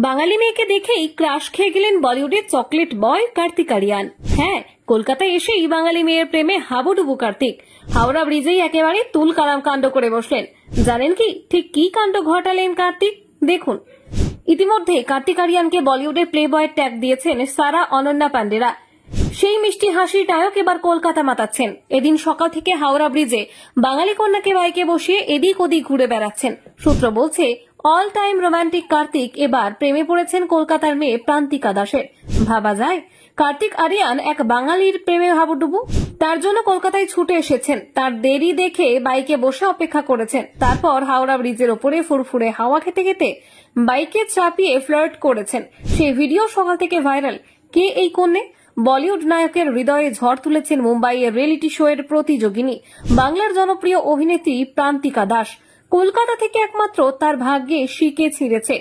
বাঙালি মেয়েকে দেখেই ক্রাশ খেয়ে গেলেন বলিউডের চকলেট বয় কার্তিক আরিয়ান। হ্যাঁ, কলকাতায় এসেই বাঙালি মেয়ের প্রেমে হাবুডুবু কার্তিক। হাওড়া ব্রিজেই একেবারে তুল কালাম কাণ্ড করে বসলেন। জানেন কি ঠিক কি কাণ্ড ঘটালেন কার্তিক? দেখুন। ইতিমধ্যে কার্তিক আরিয়ানকে বলিউডের প্লে বয়ের ট্যাগ দিয়েছেন সারা অনন্যা পান্ডেরা। সেই মিষ্টি হাসির নায়ক এবার কলকাতা মাতাচ্ছেন। এদিন সকাল থেকে হাওড়া ব্রিজে বাঙালি কন্যাকে বাইকে বসিয়ে এদিক ওদিক ঘুরে বেড়াচ্ছেন। সূত্র বলছে, অল টাইম রোমান্টিক কার্তিক এবার প্রেমে পড়েছেন কলকাতার মেয়ে প্রান্তিকা দাসের। ভাবা যায়, কার্তিক আরিয়ান এক বাঙালির প্রেমে হাবুডুবু। তার জন্য কলকাতায় ছুটে এসেছেন। তার দেরি দেখে বাইকে বসে অপেক্ষা করেছেন। তারপর হাওড়া ব্রিজের ওপরে ফুরফুরে হাওয়া খেতে খেতে বাইকে চাপিয়ে ফ্লার্ট করেছেন। সেই ভিডিও সকাল থেকে ভাইরাল। কে এই কন্যা? বলিউড নায়কের হৃদয়ে ঝড় তুলেছেন মুম্বাইয়ের রিয়েলিটি শো এর প্রতিযোগিনী বাংলার জনপ্রিয় অভিনেত্রী প্রান্তিকা দাস। কলকাতা থেকে একমাত্র তার ভাগ্যে শিকে ছিঁড়েছে।